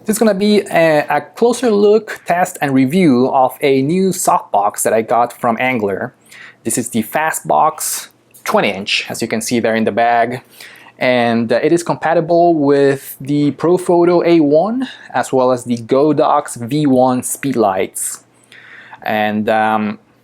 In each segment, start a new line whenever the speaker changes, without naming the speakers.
This is going to be a closer look, test, and review of a new softbox that I got from Angler. This is the FastBox 20-inch, as you can see there in the bag. And it is compatible with the Profoto A1 as well as the Godox V1 speedlights. And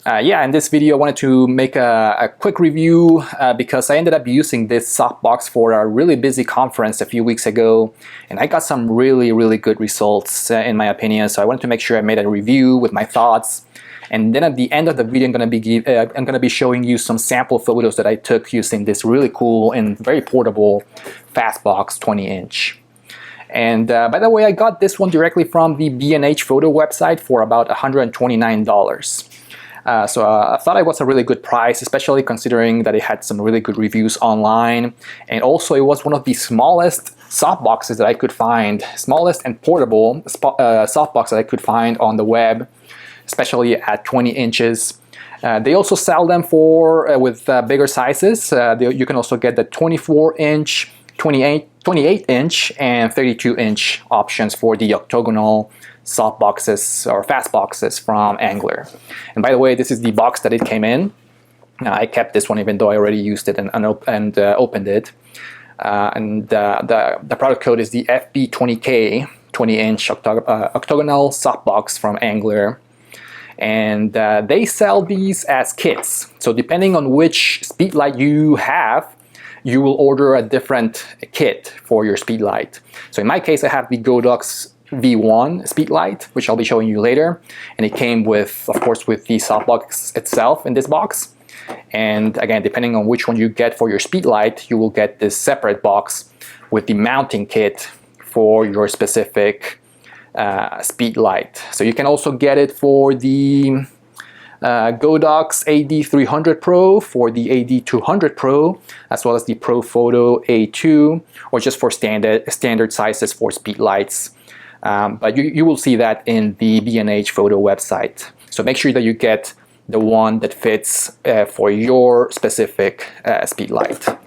yeah, in this video I wanted to make a quick review because I ended up using this softbox for a really busy conference a few weeks ago, and I got some really good results in my opinion. So I wanted to make sure I made a review with my thoughts. And then at the end of the video, I'm going to be showing you some sample photos that I took using this really cool and very portable FastBox 20-inch. And by the way, I got this one directly from the B&H photo website for about $129. So I thought it was a really good price, especially considering that it had some really good reviews online. And also it was one of the smallest softboxes that I could find, smallest and portable softbox that I could find on the web, especially at 20 inches. They also sell them for with bigger sizes. You can also get the 24-inch, 28-inch, and 32-inch options for the octagonal softboxes or FastBoxes from Angler. And by the way, this is the box that it came in. I kept this one even though I already used it and opened it. The product code is the FB20K 20-inch octagonal softbox from Angler. And they sell these as kits. So depending on which speedlight you have, you will order a different kit for your speedlight. So in my case, I have the Godox V1 speedlight, which I'll be showing you later. And it came with, of course, with the softbox itself in this box. And again, depending on which one you get for your speedlight, you will get this separate box with the mounting kit for your specific speedlight. So you can also get it for the Godox AD300 Pro, for the AD200 Pro, as well as the Profoto A2, or just for standard sizes for speedlights. But you will see that in the B&H photo website. So make sure that you get the one that fits for your specific speedlight.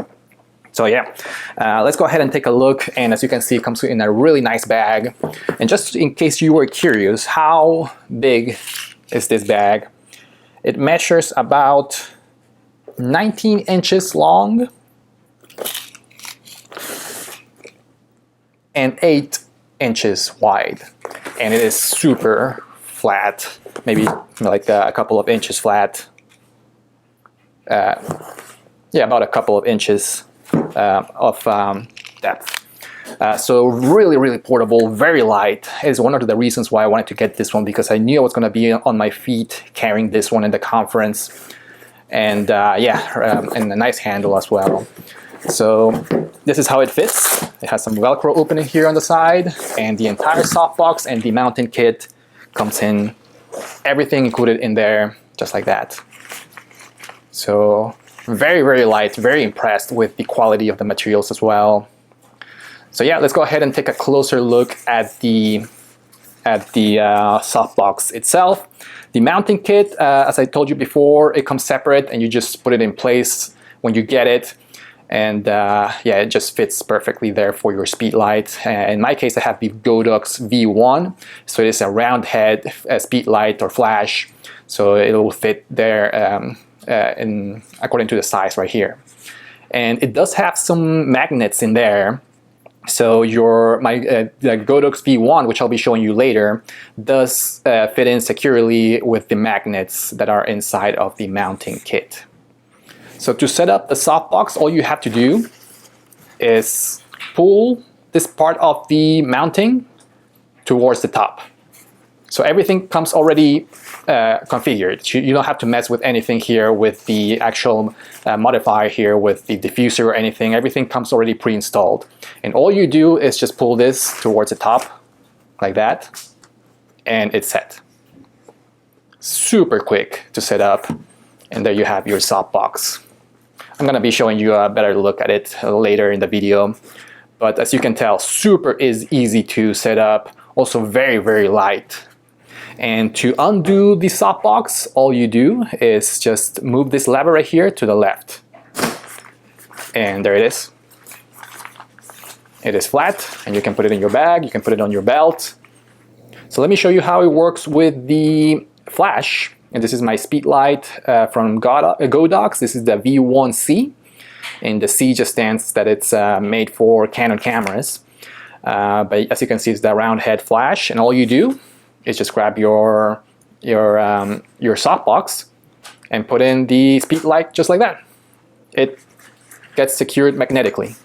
So yeah, let's go ahead and take a look. And as you can see, it comes in a really nice bag. And just in case you were curious, how big is this bag? It measures about 19 inches long and 8 inches wide. And it is super flat, maybe like a couple of inches flat. Yeah, about a couple of inches of depth. So really portable, very light. Is one of the reasons why I wanted to get this one, because I knew I was going to be on my feet carrying this one in the conference. And yeah, and a nice handle as well. So this is how it fits. It has some Velcro opening here on the side, and the entire softbox and the mounting kit comes in, everything included in there, just like that. So very light, very impressed with the quality of the materials as well. So yeah, let's go ahead and take a closer look at the softbox itself. The mounting kit, as I told you before, it comes separate and you just put it in place when you get it. And yeah, it just fits perfectly there for your speedlight. In my case, I have the Godox V1, so it is a round head speedlight or flash, so it will fit there according to the size right here. And it does have some magnets in there. So the Godox V1, which I'll be showing you later, does fit in securely with the magnets that are inside of the mounting kit. So to set up the softbox, all you have to do is pull this part of the mounting towards the top. So everything comes already configured. You don't have to mess with anything here with the actual modifier here with the diffuser or anything. Everything comes already pre-installed. And all you do is just pull this towards the top like that, and it's set. Super quick to set up. And there you have your softbox. I'm going to be showing you a better look at it later in the video. But as you can tell, super easy to set up. Also very light. And to undo the softbox, all you do is just move this lever right here to the left. And there it is. It is flat, and you can put it in your bag, you can put it on your belt. So let me show you how it works with the flash. And this is my speed light from Godox. This is the V1C, and the C just stands that it's made for Canon cameras. But as you can see, it's the round head flash, and all you do is just grab your softbox and put in the speed light just like that. It gets secured magnetically.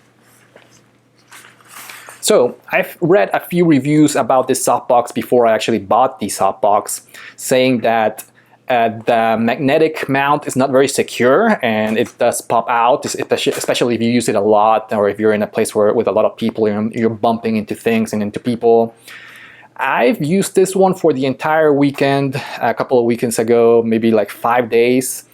So I've read a few reviews about this softbox before I actually bought the softbox, saying that the magnetic mount is not very secure and it does pop out, especially if you use it a lot or if you're in a place with a lot of people, you're bumping into things and into people. I've used this one for the entire weekend, a couple of weekends ago, maybe like 5 days,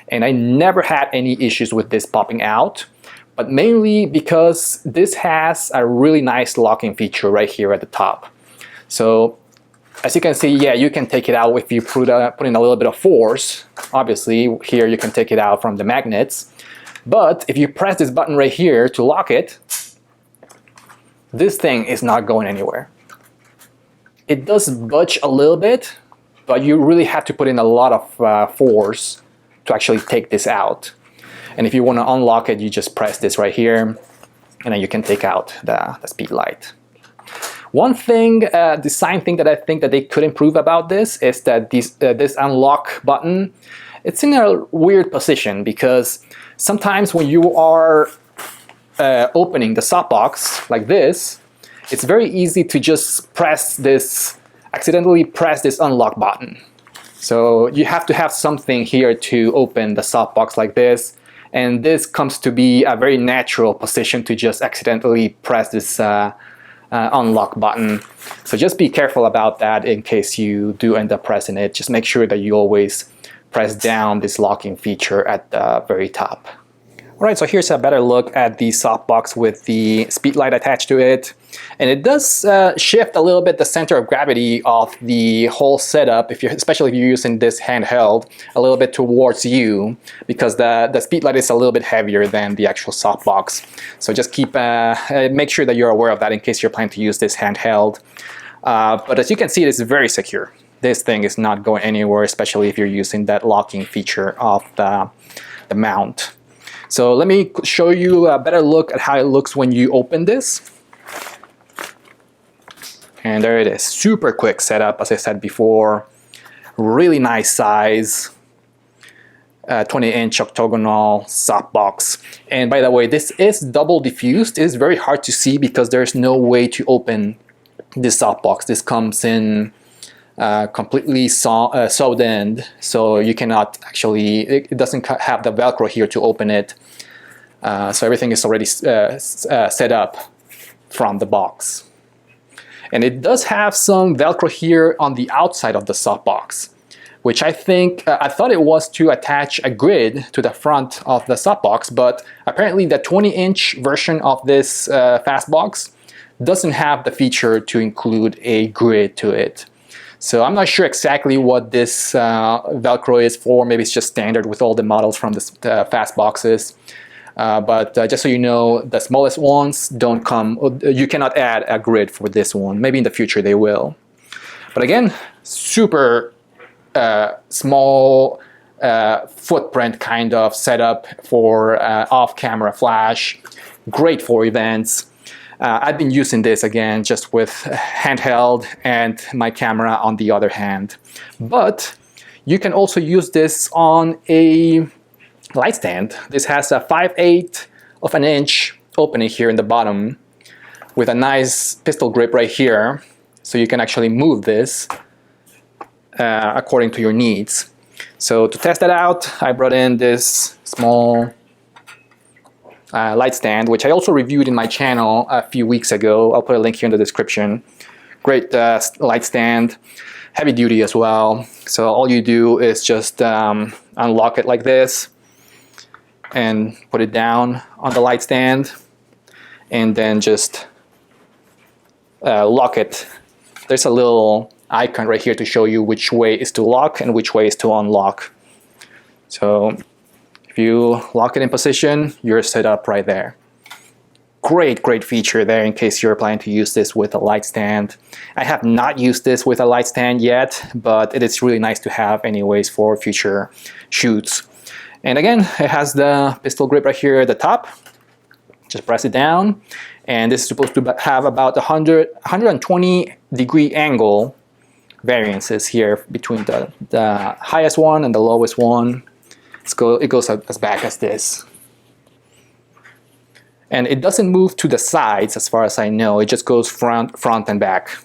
and I never had any issues with this popping out, but mainly because this has a really nice locking feature right here at the top. So as you can see, yeah, you can take it out if you put in a little bit of force. Obviously, here you can take it out from the magnets. But if you press this button right here to lock it, this thing is not going anywhere. It does budge a little bit, but you really have to put in a lot of force to actually take this out. And if you want to unlock it, you just press this right here, and then you can take out the speed light. One thing, design thing that I think that they could improve about this is that this unlock button, it's in a weird position because sometimes when you are opening the softbox like this, it's very easy to just accidentally press this unlock button. So you have to have something here to open the softbox like this, and this comes to be a very natural position to just accidentally press this unlock button. So just be careful about that in case you do end up pressing it. Just make sure that you always press down this locking feature at the very top. Alright, so here's a better look at the softbox with the speed light attached to it. And it does shift a little bit the center of gravity of the whole setup, especially if you're using this handheld, a little bit towards you, because the speed light is a little bit heavier than the actual softbox. So just make sure that you're aware of that in case you're planning to use this handheld. But as you can see, it is very secure. This thing is not going anywhere, especially if you're using that locking feature of the mount. So let me show you a better look at how it looks when you open this. And there it is. Super quick setup, as I said before. Really nice size. 20-inch octagonal softbox. And by the way, this is double diffused. It is very hard to see because there's no way to open this softbox. This comes in completely sewed in, so you cannot actually, it doesn't have the Velcro here to open it. So everything is already set up from the box. And it does have some Velcro here on the outside of the softbox, which I think, I thought it was to attach a grid to the front of the softbox, but apparently the 20-inch version of this FastBox doesn't have the feature to include a grid to it. So I'm not sure exactly what this Velcro is for. Maybe it's just standard with all the models from the FastBoxes. But just so you know, the smallest ones don't come, you cannot add a grid for this one. Maybe in the future they will. But again, super small footprint kind of setup for off-camera flash. Great for events. I've been using this again just with handheld and my camera on the other hand. But you can also use this on a light stand. This has a 5/8 of an inch opening here in the bottom with a nice pistol grip right here. So you can actually move this according to your needs. So to test that out, I brought in this small light stand, which I also reviewed in my channel a few weeks ago. I'll put a link here in the description. Great light stand, heavy duty as well. So all you do is just unlock it like this and put it down on the light stand, and then just lock it. There's a little icon right here to show you which way is to lock and which way is to unlock. So if you lock it in position, you're set up right there. great feature there in case you're planning to use this with a light stand. I have not used this with a light stand yet, but it is really nice to have anyways for future shoots. And again, it has the pistol grip right here at the top. Just press it down, and this is supposed to have about 120 degree angle variances here between the highest one and the lowest one. It goes as back as this. And it doesn't move to the sides as far as I know. It just goes front and back.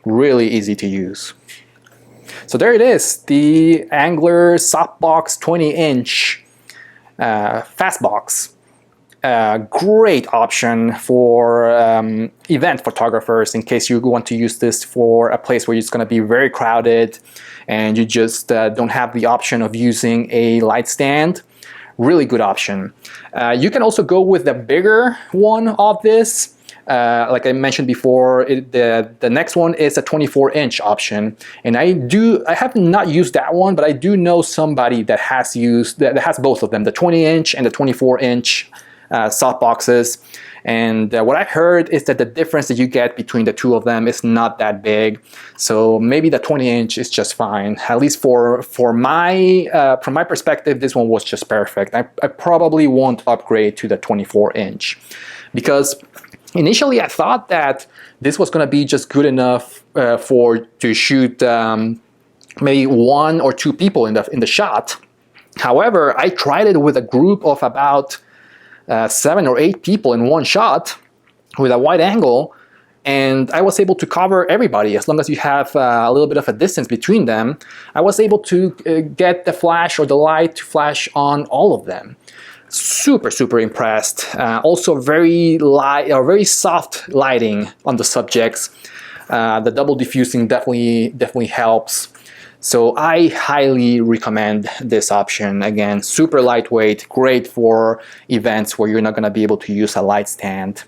Really easy to use. So there it is, the Angler Softbox 20-inch FastBox. Great option for event photographers in case you want to use this for a place where it's going to be very crowded and you just don't have the option of using a light stand. Really good option. You can also go with the bigger one of this. Like I mentioned before, the next one is a 24-inch option, and I have not used that one, but I do know somebody that has both of them, the 20-inch and the 24-inch softboxes. And what I heard is that the difference that you get between the two of them is not that big. So maybe the 20-inch is just fine. At least from my perspective, this one was just perfect. I probably won't upgrade to the 24-inch because initially I thought that this was going to be just good enough to shoot maybe 1 or 2 people in the shot. However, I tried it with a group of about 7 or 8 people in one shot with a wide angle, and I was able to cover everybody as long as you have a little bit of a distance between them. I was able to get the flash or the light to flash on all of them. Super impressed. Also very soft lighting on the subjects. The double diffusing definitely helps. So I highly recommend this option. Again, super lightweight, great for events where you're not going to be able to use a light stand.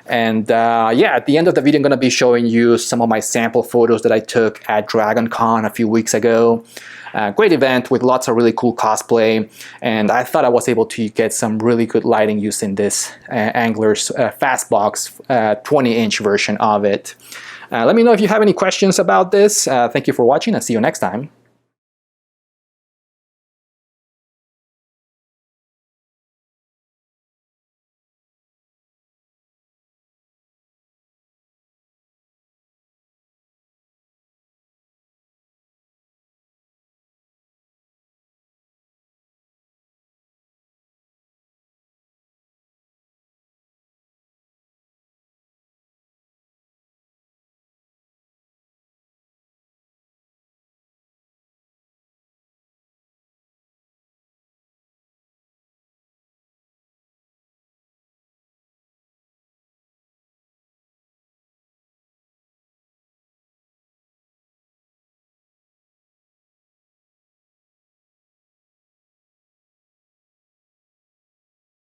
And yeah, at the end of the video, I'm going to be showing you some of my sample photos that I took at DragonCon a few weeks ago. Great event with lots of really cool cosplay, and I thought I was able to get some really good lighting using this Angler's FastBox 20-inch version of it. Let me know if you have any questions about this. Thank you for watching, and see you next time.